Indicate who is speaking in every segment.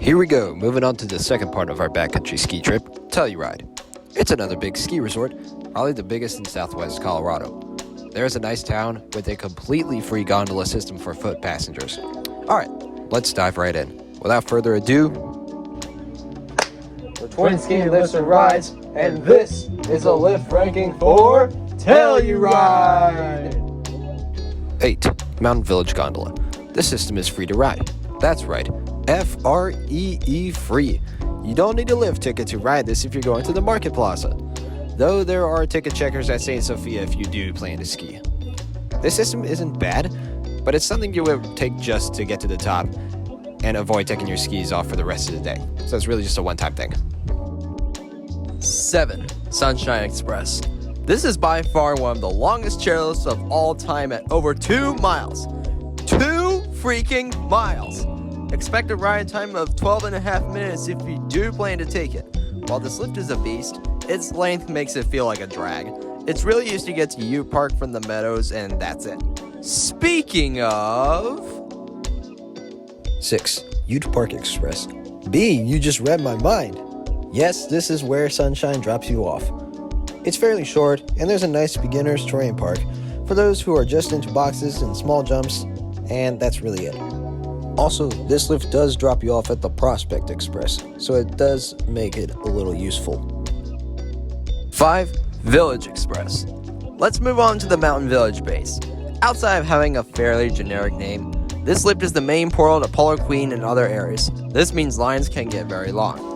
Speaker 1: Here we go, moving on to the second part of our backcountry ski trip, Telluride. It's another big ski resort, probably the biggest in southwest Colorado. There's a nice town with a completely free gondola system for foot passengers. Alright, let's dive right in. Without further ado,
Speaker 2: We're twin ski lifts and rides, and this is a lift ranking for Telluride!
Speaker 1: 8. Mountain Village Gondola. This system is free to ride. That's right, F-R-E-E free. You don't need a lift ticket to ride this if you're going to the Market Plaza, though there are ticket checkers at St. Sophia if you do plan to ski. This system isn't bad, but it's something you would take just to get to the top and avoid taking your skis off for the rest of the day. So it's really just a one-time thing.
Speaker 3: 7. Sunshine Express. This is by far one of the longest chairlifts of all time at over 2 miles. 2 freaking miles! Expect a ride time of 12.5 minutes if you do plan to take it. While this lift is a beast, its length makes it feel like a drag. It's really used to get to Ute Park from the Meadows, and that's it. Speaking of...
Speaker 4: 6. Ute Park Express. B, you just read my mind. Yes, this is where Sunshine drops you off. It's fairly short, and there's a nice beginner's terrain park for those who are just into boxes and small jumps, and that's really it. Also, this lift does drop you off at the Prospect Express, so it does make it a little useful.
Speaker 3: 5. Village Express. Let's move on to the Mountain Village base. Outside of having a fairly generic name, this lift is the main portal to Polar Queen and other areas. This means lines can get very long.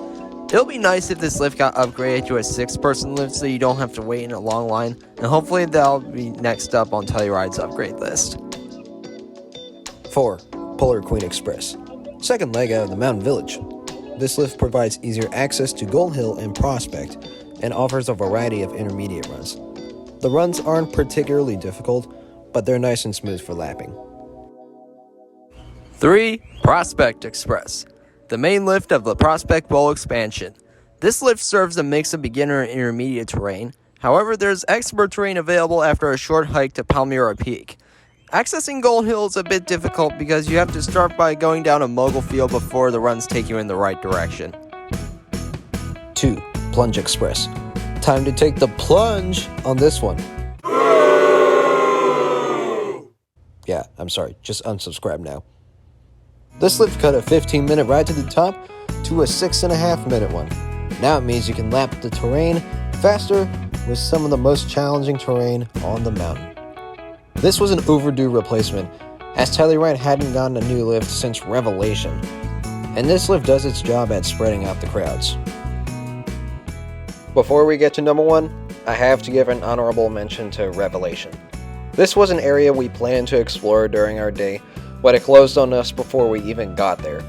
Speaker 3: It'll be nice if this lift got upgraded to a 6-person lift so you don't have to wait in a long line, and hopefully that'll be next up on Telluride's upgrade list.
Speaker 4: 4. Polar Queen Express. Second leg out of the Mountain Village. This lift provides easier access to Gold Hill and Prospect and offers a variety of intermediate runs. The runs aren't particularly difficult, but they're nice and smooth for lapping.
Speaker 3: 3. Prospect Express. The main lift of the Prospect Bowl expansion. This lift serves a mix of beginner and intermediate terrain. However, there's expert terrain available after a short hike to Palmyra Peak. Accessing Gold Hill is a bit difficult because you have to start by going down a mogul field before the runs take you in the right direction.
Speaker 4: 2. Plunge Express. Time to take the plunge on this one. Yeah, I'm sorry, just unsubscribe now. This lift cut a 15-minute ride to the top to a 6.5-minute one. Now it means you can lap the terrain faster with some of the most challenging terrain on the mountain. This was an overdue replacement, as Telluride hadn't gotten a new lift since Revelation, and this lift does its job at spreading out the crowds. Before we get to number 1, I have to give an honorable mention to Revelation. This was an area we planned to explore during our day, but it closed on us before we even got there.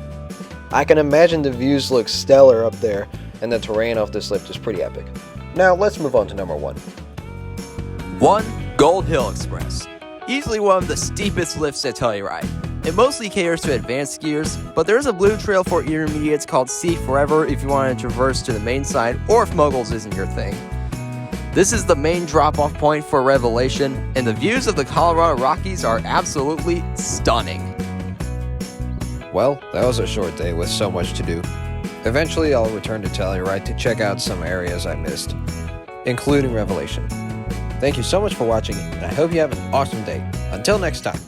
Speaker 4: I can imagine the views look stellar up there, and the terrain of this lift is pretty epic. Now let's move on to number 1.
Speaker 3: 1. Gold Hill Express. Easily one of the steepest lifts at Telluride. It mostly caters to advanced skiers, but there is a blue trail for intermediates called Sea Forever if you want to traverse to the main side or if moguls isn't your thing. This is the main drop-off point for Revelation, and the views of the Colorado Rockies are absolutely stunning.
Speaker 1: Well, that was a short day with so much to do. Eventually, I'll return to Telluride to check out some areas I missed, including Revelation. Thank you so much for watching, and I hope you have an awesome day. Until next time.